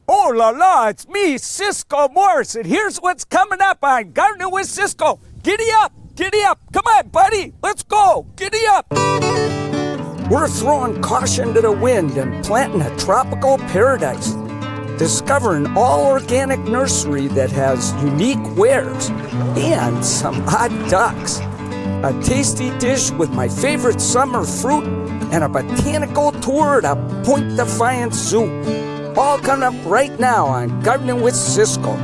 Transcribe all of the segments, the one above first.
Oh la la, it's me, Ciscoe Morris, and here's what's coming up on Gardening with Ciscoe. Giddy up, come on, buddy, let's go, giddy up. We're throwing caution to the wind and planting a tropical paradise. Discovering all organic nursery that has unique wares and some odd ducks. A tasty dish with my favorite summer fruit and a botanical tour at Point Defiance Zoo. All coming up right now on Gardening with Ciscoe.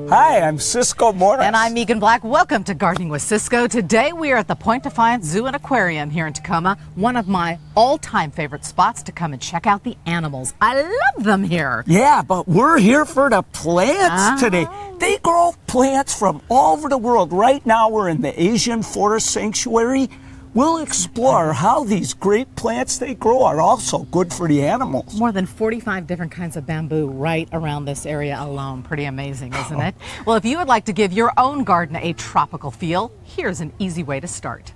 Hi, I'm Ciscoe Morris. And I'm Meeghan Black. Welcome to Gardening with Ciscoe. Today we are at the Point Defiance Zoo and Aquarium here in Tacoma, one of my all-time favorite spots to come and check out the animals. I love them here. Yeah, but we're here for the plants today. They grow plants from all over the world. Right now we're in the Asian Forest Sanctuary. We'll explore how these great plants they grow are also good for the animals. More than 45 different kinds of bamboo right around this area alone. Pretty amazing, isn't it? Well, if you would like to give your own garden a tropical feel, here's an easy way to start.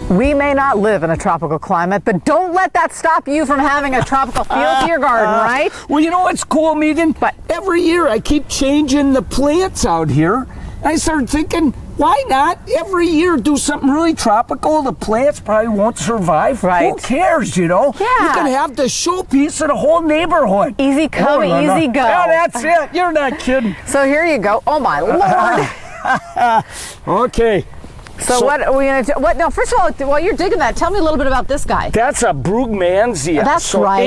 We may not live in a tropical climate, but don't let that stop you from having a tropical feel to your garden, right? Well, you know what's cool, Meeghan? But every year I keep changing the plants out here. I started thinking, why not every year do something really tropical? The plants probably won't survive. Right. Who cares, you know? Yeah. You can have the showpiece of the whole neighborhood. Easy come, easy go. Yeah, that's it. You're not kidding. So here you go. Oh my Lord. Okay. So what are we going to do? What? No, first of all, while you're digging that, tell me a little bit about this guy. That's a brugmansia. That's right.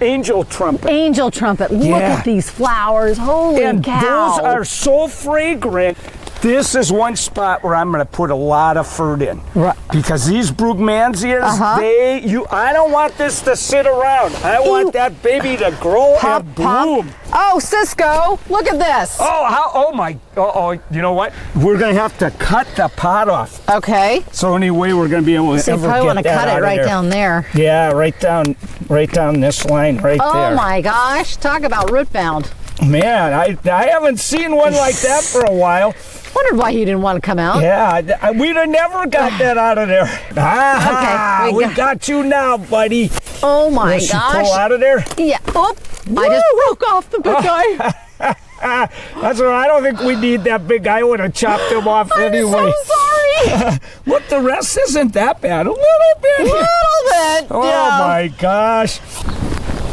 Angel trumpet. Angel trumpet. Look at these flowers. Holy cow. Those are so fragrant. This is one spot where I'm going to put a lot of fruit in. Right. Because these brugmansias, I don't want this to sit around. I want that baby to grow and bloom. Oh, Ciscoe, look at this. You know what? We're going to have to cut the pot off. Okay. So anyway, we're going to be able to ever get that out of there. So you probably want to cut it right down there. Yeah, right down this line right there. Oh my gosh, talk about root bound. Man, I haven't seen one like that for a while. Wondered why he didn't want to come out. Yeah, we'd have never got that out of there. Okay, we got you now, buddy. Oh my gosh. Pull out of there? Yeah. Oh, I just broke off the big guy. That's what I don't think we need that big guy. I would have chopped him off anyway. I'm so sorry. Look, the rest isn't that bad. A little bit. Oh my gosh.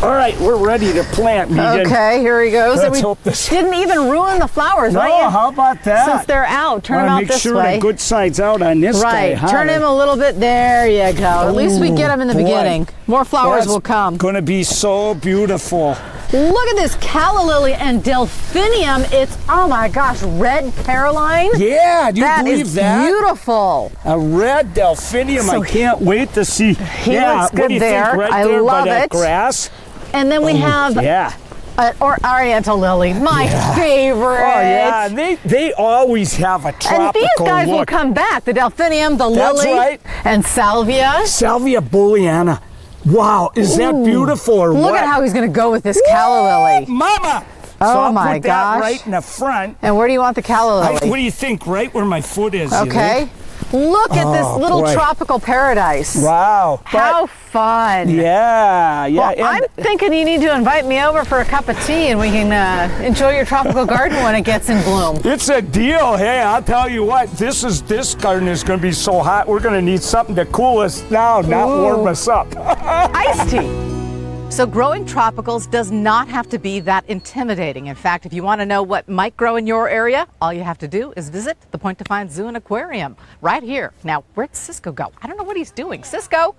All right, we're ready to plant, Meeghan. Okay, here he goes. Let's hope this didn't even ruin the flowers, right? No, how about that? Since they're out, turn them out this way. Make sure the good side's out on this guy. Right, turn him a little bit. There you go. At least we get them in the beginning. More flowers will come. Going to be so beautiful. Look at this calla lily and delphinium. It's, oh my gosh, red Caroline. Yeah, do you believe that? That is beautiful. A red delphinium. I can't wait to see. He looks good what do you there. think right I there love by that it. grass? And then we have or Oriental lily, my favorite. Oh yeah, they always have a tropical And these guys look. will come back. The delphinium, the lily, and salvia. Salvia bulliana. Wow, is that beautiful or what? Look at how he's going to go with this calla lily. Mama! Oh so I'll my put gosh. that right in the front. And where do you want the calla lily? What do you think? Right where my foot is. Okay. Look at this little tropical paradise. Wow. How fun. Yeah. Well, I'm thinking you need to invite me over for a cup of tea and we can enjoy your tropical garden when it gets in bloom. It's a deal. Hey, I'll tell you what, this garden is going to be so hot, we're going to need something to cool us down, not warm us up. Iced tea. So growing tropicals does not have to be that intimidating. In fact, if you want to know what might grow in your area, all you have to do is visit the Point Defiance Zoo and Aquarium right here. Now, where'd Ciscoe go? I don't know what he's doing. Ciscoe?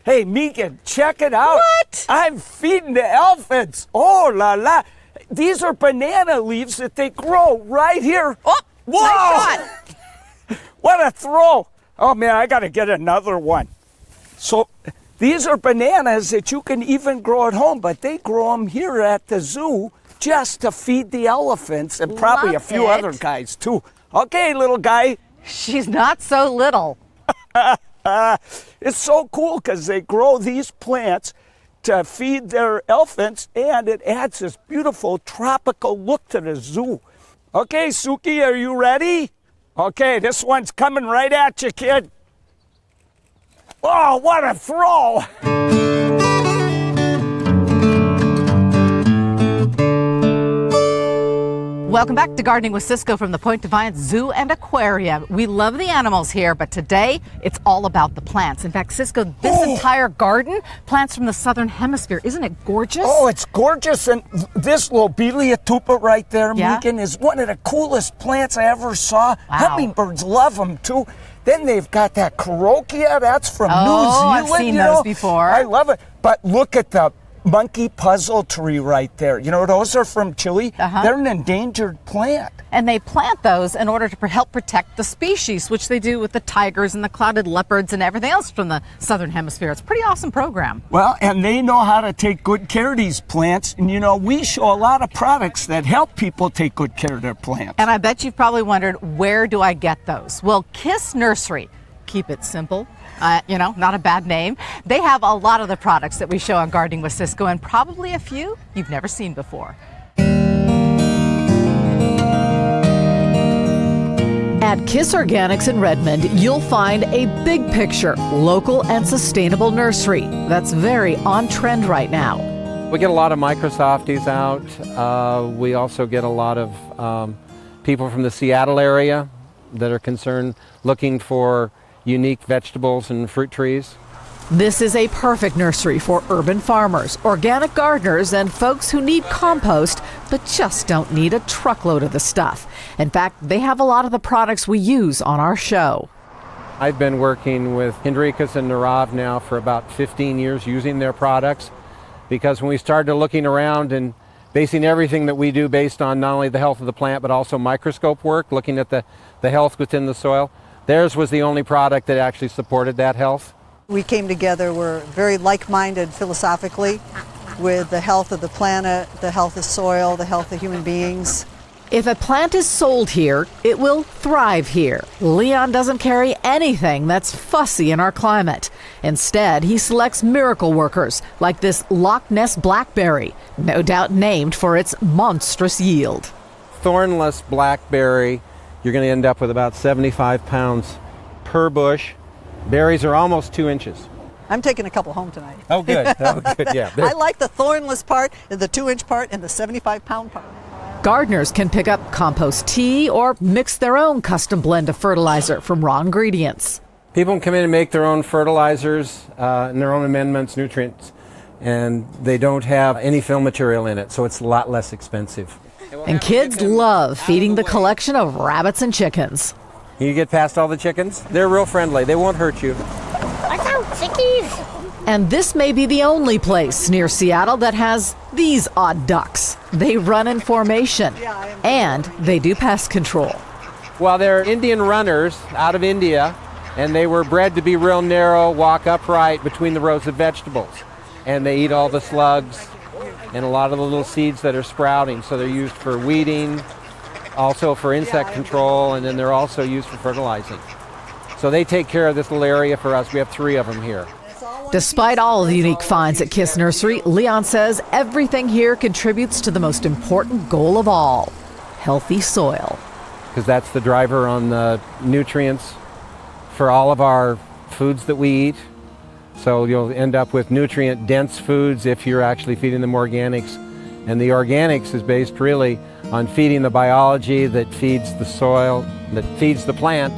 Hey, Meeghan, check it out. What? I'm feeding the elephants. Oh, la la. These are banana leaves that they grow right here. Oh, whoa. Nice shot. What a throw. Oh, man, I got to get another one. So these are bananas that you can even grow at home, but they grow them here at the zoo just to feed the elephants and probably a few other guys, too. Okay, little guy. She's not so little. It's so cool because they grow these plants to feed their elephants, and it adds this beautiful tropical look to the zoo. Okay, Suki, are you ready? Okay, this one's coming right at you, kid. Oh, what a throw! Welcome back to Gardening with Ciscoe from the Point Defiance Zoo and Aquarium. We love the animals here, but today it's all about the plants. In fact, Ciscoe, this entire garden, plants from the southern hemisphere. Isn't it gorgeous? Oh, it's gorgeous. And this lobelia tuba right there, Yeah. Meeghan, is one of the coolest plants I ever saw. Wow. Hummingbirds love them too. Then they've got that carokia, that's from New Zealand. I've seen you those know? before. I love it. But look at the monkey puzzle tree right there. You know, those are from Chile. They're an endangered plant. And they plant those in order to help protect the species, which they do with the tigers and the clouded leopards and everything else from the southern hemisphere. It's a pretty awesome program. Well, and they know how to take good care of these plants. And you know, we show a lot of products that help people take good care of their plants. And I bet you've probably wondered, where do I get those? Well, Kiss Nursery, keep it simple. You know, not a bad name. They have a lot of the products that we show on Gardening with Ciscoe, and probably a few you've never seen before. At Kiss Organics in Redmond, you'll find a big picture, local and sustainable nursery that's very on trend right now. We get a lot of Microsofties out. We also get a lot of people from the Seattle area that are concerned, looking for unique vegetables and fruit trees. This is a perfect nursery for urban farmers, organic gardeners, and folks who need compost but just don't need a truckload of the stuff. In fact, they have a lot of the products we use on our show. I've been working with Hendrikas and Narav now for about 15 years using their products, because when we started looking around and basing everything that we do based on not only the health of the plant but also microscope work, looking at the health within the soil, theirs was the only product that actually supported that health. We came together, we're very like-minded philosophically with the health of the planet, the health of soil, the health of human beings. If a plant is sold here, it will thrive here. Leon doesn't carry anything that's fussy in our climate. Instead, he selects miracle workers like this Loch Ness blackberry, no doubt named for its monstrous yield. Thornless blackberry, you're going to end up with about 75 pounds per bush. Berries are almost 2 inches. I'm taking a couple home tonight. Oh, good. Oh, good. Yeah. I like the thornless part, the 2-inch part, and the 75-pound part. Gardeners can pick up compost tea or mix their own custom blend of fertilizer from raw ingredients. People can come in and make their own fertilizers and their own amendments, nutrients, and they don't have any fill material in it, so it's a lot less expensive. And kids love feeding the collection of rabbits and chickens. You get past all the chickens? They're real friendly. They won't hurt you. Watch out, chickies! And this may be the only place near Seattle that has these odd ducks. They run in formation, and they do pest control. Well, they're Indian runners out of India, and they were bred to be real narrow, walk upright between the rows of vegetables. And they eat all the slugs and a lot of the little seeds that are sprouting. So they're used for weeding, also for insect control, and then they're also used for fertilizing. So they take care of this little area for us. We have 3 of them here. Despite all of the unique finds at Kiss Nursery, Leon says everything here contributes to the most important goal of all, healthy soil. Because that's the driver on the nutrients for all of our foods that we eat. So you'll end up with nutrient-dense foods if you're actually feeding them organics. And the organics is based really on feeding the biology that feeds the soil, that feeds the plant,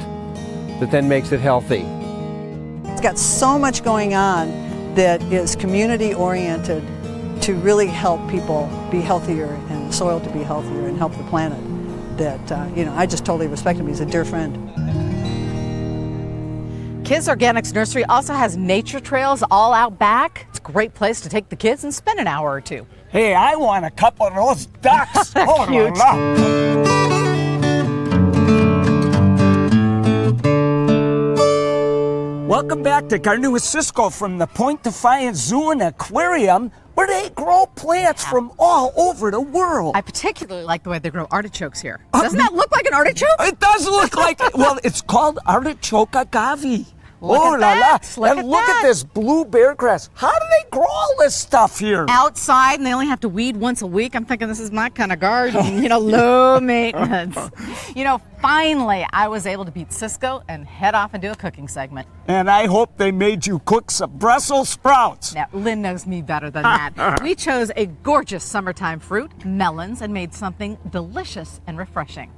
that then makes it healthy. It's got so much going on that is community-oriented to really help people be healthier and the soil to be healthier and help the planet. That, I just totally respect him. He's a dear friend. Kids Organics Nursery also has nature trails all out back. It's a great place to take the kids and spend an hour or two. Hey, I want a couple of those ducks. Oh, Cute. la, la. Welcome back to Gardening with Ciscoe from the Point Defiance Zoo and Aquarium, where they grow plants from all over the world. I particularly like the way they grow artichokes here. Doesn't that look like an artichoke? It does look like, well, it's called artichoke agave. Look Oh at la la! that. Look And at look that. at this blue bear grass. How do they grow all this stuff here? Outside, and they only have to weed once a week. I'm thinking this is my kind of garden, low maintenance. Finally, I was able to beat Cisco and head off and do a cooking segment. And I hope they made you cook some Brussels sprouts. Now, Lynn knows me better than that. We chose a gorgeous summertime fruit, melons, and made something delicious and refreshing.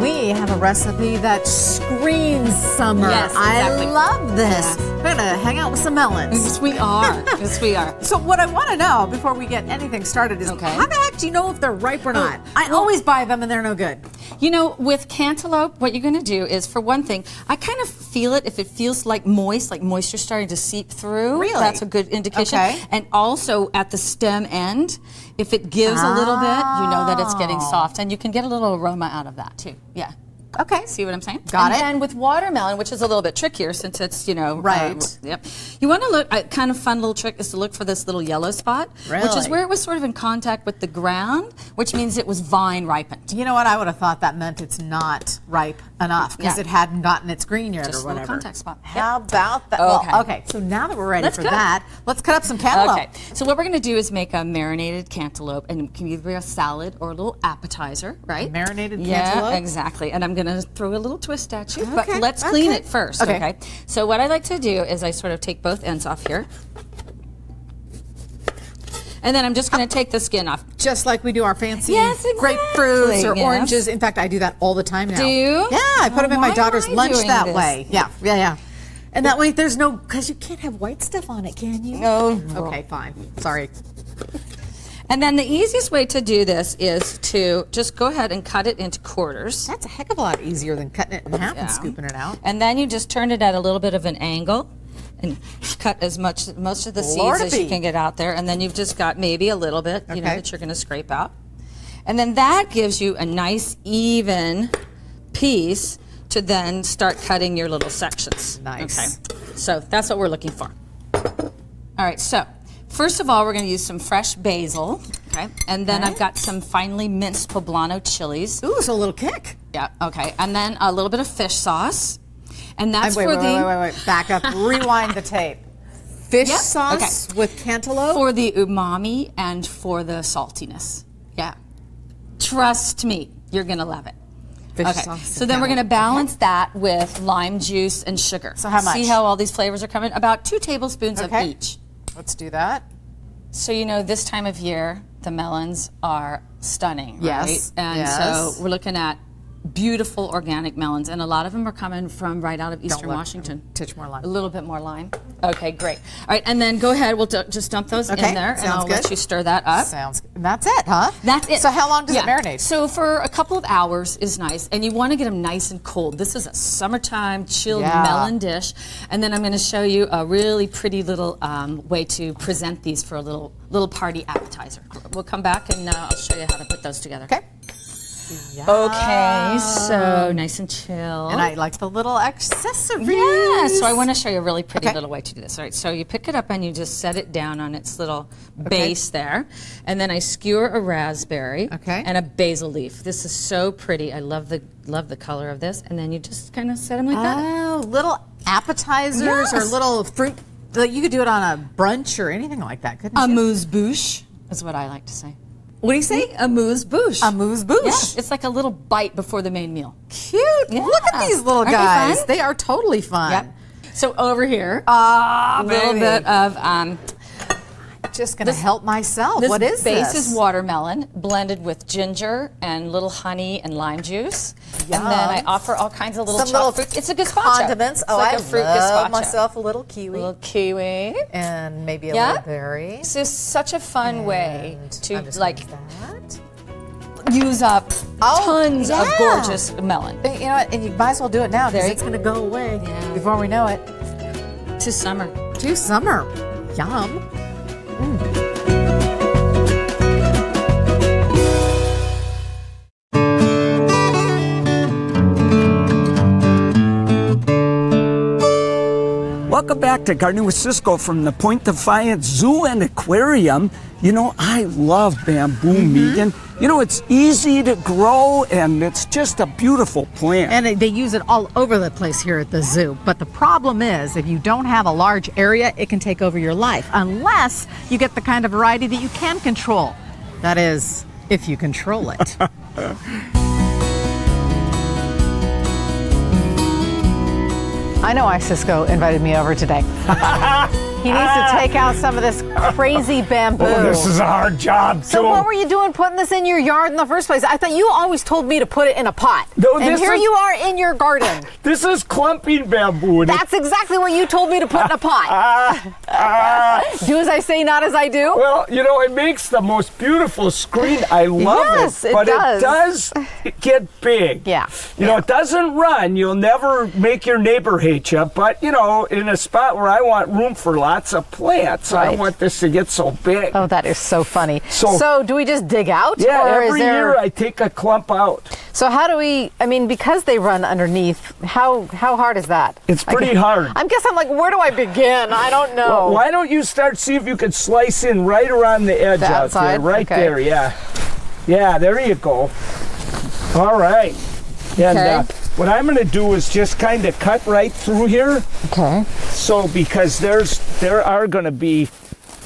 We have a recipe that screams summer. Yes, exactly. I love this. Yes. We're gonna hang out with some melons. Yes, we are. Yes, we are. So what I want to know before we get anything started is how the heck do you know if they're ripe or not? I always buy them and they're no good. With cantaloupe, what you're going to do is, for one thing, I kind of feel it if it feels like moisture starting to seep through. Really? That's a good indication. Okay. And also at the stem end, if it gives a little bit, you know that it's getting soft. And you can get a little aroma out of that too. Yeah. Okay. See what I'm saying? Got it. And then with watermelon, which is a little bit trickier since it's, Right. Yep. You want to look, a kind of fun little trick is to look for this little yellow spot, which is Really? where it was sort of in contact with the ground, which means it was vine ripened. You know what? I would have thought that meant it's not ripe enough because Yeah. it hadn't gotten its green yet Just or a little whatever. contact spot. How about that? Okay. Well, okay. So now that we're ready Let's for cook. that, let's cut up some cantaloupe. Okay, so what we're going to do is make a marinated cantaloupe, and it can either be a salad or a little appetizer, right? Marinated Yeah, cantaloupe? exactly. And I'm going to throw a little twist at you, but Okay, let's clean okay. it first, Okay. okay? So what I like to do is I sort of take both ends off here. And then I'm just going to take the skin off. Just like we do our fancy Yes, exactly, grapefruits or yes. oranges. In fact, I do that all the time now. Do you? Yeah, I put them in my Why daughter's am I lunch doing that this? way. Yeah. And that way there's no, because you can't have white stuff on it, can you? No. Okay, fine. Sorry. And then the easiest way to do this is to just go ahead and cut it into quarters. That's a heck of a lot easier than cutting it in half Yeah. and scooping it out. And then you just turn it at a little bit of an angle and cut most of the seeds Lordy. as you can get out there. And then you've just got maybe a little bit, Okay. that you're going to scrape out. And then that gives you a nice even piece to then start cutting your little sections. Nice. Okay. So that's what we're looking for. All right, so first of all, we're going to use some fresh basil. Okay. And then I've got some finely minced poblano chilies. Ooh, so a little kick. Yeah, okay. And then a little bit of fish sauce. And that's wait, for wait. Back up. Rewind the tape. Fish Yep, sauce with cantaloupe? for the umami and for the saltiness. Yeah. Trust me, you're going to love it. Fish Okay, sauce so and then we're going to cantaloupe. balance that with lime juice and sugar. So how much? See how all these flavors are coming? About 2 tablespoons Okay. of each. Let's do that. So this time of year, the melons are stunning, Yes, right? And yes. so we're looking at beautiful organic melons, and a lot of them are coming from right out of Eastern let- Washington. Touch more lime. A little bit more lime. Okay, great. All right, and then go ahead. We'll just dump those Okay, in there, and sounds I'll let good. you stir that up. Sounds good. That's it, huh? That's it. So how long does it Yeah. marinate? So for a couple of hours is nice, and you want to get them nice and cold. This is a summertime chilled Yeah. melon dish, and then I'm going to show you a really pretty little way to present these for a little party appetizer. We'll come back and I'll show you how to put those together. Okay. Okay, so nice and chill. And I like the little accessories. Yeah, so I want to show you a really pretty Okay. little way to do this. All right, so you pick it up and you just set it down on its little base there. And then I skewer a raspberry Okay. and a basil leaf. This is so pretty. I love the color of this. And then you just kind of set them like that. Oh, little appetizers or Yes. little fruit. Like you could do it on a brunch or anything like that, couldn't you? Amuse-bouche is what I like to say. What do you say? Amuse-bouche. Amuse-bouche. Yeah, it's like a little bite before the main meal. Cute. Yeah. Look at these little Aren't they guys. fun? They are totally fun. Yep. So over here, Ah, a little baby. bit of Just gonna help myself. this What is base this? is watermelon blended with ginger and little honey and lime juice. Yum. And then I offer all kinds of little Some chopped little fruit. It's a gazpacho. condiments. It's Oh, like I a fruit love gazpacho. myself a little kiwi A little kiwi. and maybe a Yeah. little berry. It's just such a fun way And to I'm just like gonna use use up Oh, tons of yeah. gorgeous melon. that. You know what? And you might as well do it now because There it's you- gonna go away Yeah. before we know it. To summer. To summer. Yum. Welcome back to Gardening with Ciscoe from the Defiance Zoo and Aquarium. I love bamboo, Meeghan, You know, it's easy to grow, and it's just a beautiful plant. And they use it all over the place here at the zoo. But the problem is, if you don't have a large area, it can take over your life, unless you get the kind of variety that you can control. That is, if you control it. I know why Cisco invited me over today. He needs to take out some of this crazy bamboo. Oh, this is a hard job, So what were you doing putting this in your yard in the first place? I thought you always told me to put it in a pot. No, and here you are in your garden. This is clumping bamboo. That's exactly what you told me to put in a pot. Do as I say, not as I do. Well, you know, it makes the most beautiful screen. I love Yes, it. it But does. it does get big. Yeah. You know, it doesn't run. You'll never make your neighbor hate you. But, you know, in a spot where I want room for lots of plants, I don't Right. want this to get so big. Oh, that is so funny. So- So do we just dig out? Yeah, or every is there... year I take a clump out. So how do we, I mean, because they run underneath, how hard is that? It's pretty hard. I guess I'm like, where do I begin? I don't know. Well, why don't you start, see if you can slice in right around the edge The out outside? there. Right Okay. there, yeah. Yeah, there you go. All right. And Okay. what I'm going to do is just kind of cut right through here. Okay. So because there are going to be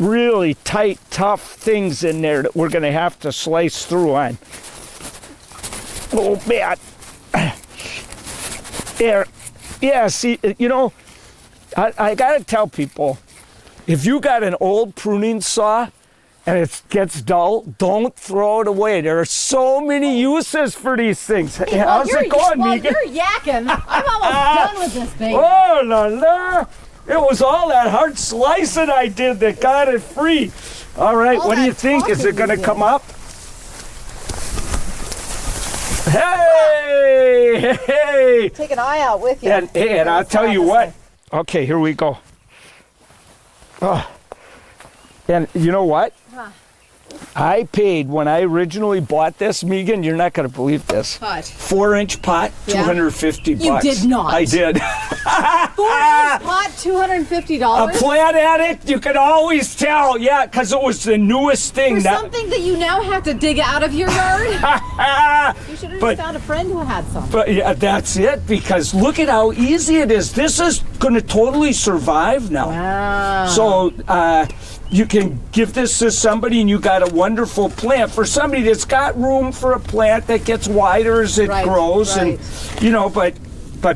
really tight, tough things in there that we're going to have to slice through on. Oh, man. There. Yeah, see, you know, I got to tell people, if you got an old pruning saw and it gets dull, don't throw it away. There are so many uses for these things. How's it going, Meeghan? You're yakking. I'm almost done with this thing. Oh, la la. It was all that hard slicing I did that got it free. All right, All what do you that think? Is it talking going to you did. come up? Hey, hey. Take an eye out with you. And I'll tell you what. Okay, here we go. Oh. And you know what? I paid, when I originally bought this, Meeghan, you're not going to believe this. What? 4-inch pot, Yeah. $250. You did not. I did. 4-inch pot, $250. A plant addict, you can always tell. Yeah, because it was the newest thing. For something that you now have to dig out of your yard? You should have But- just found a friend who had some. But yeah, that's it, because look at how easy it is. This is going to totally survive now. Wow. So you can give this to somebody and you got a wonderful plant. For somebody that's got room for a plant that gets wider as it Right, grows. right. And, you know, but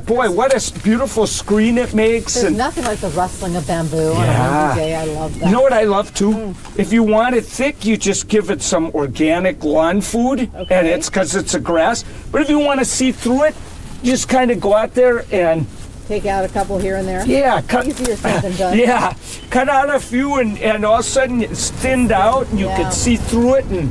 boy, what a beautiful screen it makes. There's And nothing like the rustling of bamboo on a Yeah. windy day. I love that. you know what I love too? If you want it thick, you just give it some organic lawn food, and Okay. it's because it's a grass. But if you want to see through it, you just kind of go out there and Take out a couple here and there. yeah, cut. Easier said than done. Yeah, cut out a few, and all of a sudden it's thinned out, and you Yeah. can see through it, and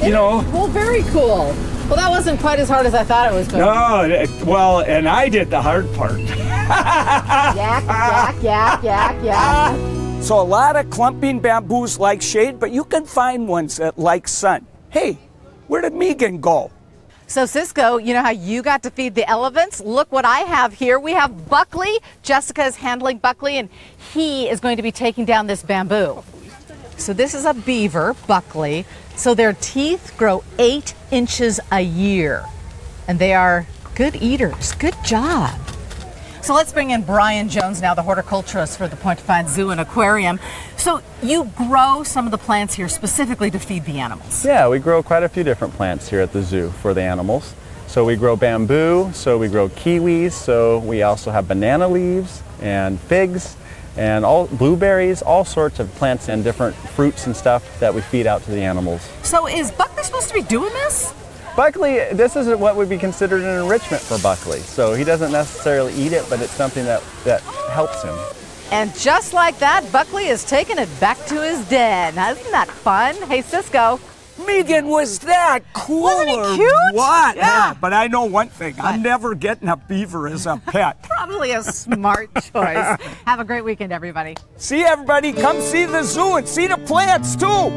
you know. Well, very cool. Well, that wasn't quite as hard as I thought it was going to be. No, well, and I did the hard part. Yak, yak, yak, yak, yak. So a lot of clumping bamboos like shade, but you can find ones that like sun. Hey, where did Meeghan go? So Cisco, you know how you got to feed the elephants? Look what I have here. We have Buckley. Jessica is handling Buckley, and he is going to be taking down this bamboo. So this is a beaver, Buckley. So their teeth grow 8 inches a year, and they are good eaters. Good job. So let's bring in Brian Jones now, the horticulturist for the Point Defiance Zoo and Aquarium. So you grow some of the plants here specifically to feed the animals. Yeah, we grow quite a few different plants here at the zoo for the animals. So we grow bamboo, so we grow kiwis, so we also have banana leaves and figs and all blueberries, all sorts of plants and different fruits and stuff that we feed out to the animals. So is Buckley supposed to be doing this? Buckley, this is what would be considered an enrichment for Buckley. So he doesn't necessarily eat it, but it's something that helps him. And just like that, Buckley is taking it back to his den. Isn't that fun? Hey, Cisco. Meeghan, was that cool? Wasn't he or cute? What? Yeah. But I know one thing. I'm never getting a beaver as a pet. Probably a smart choice. Have a great weekend, everybody. See, everybody, come see the zoo and see the plants, too.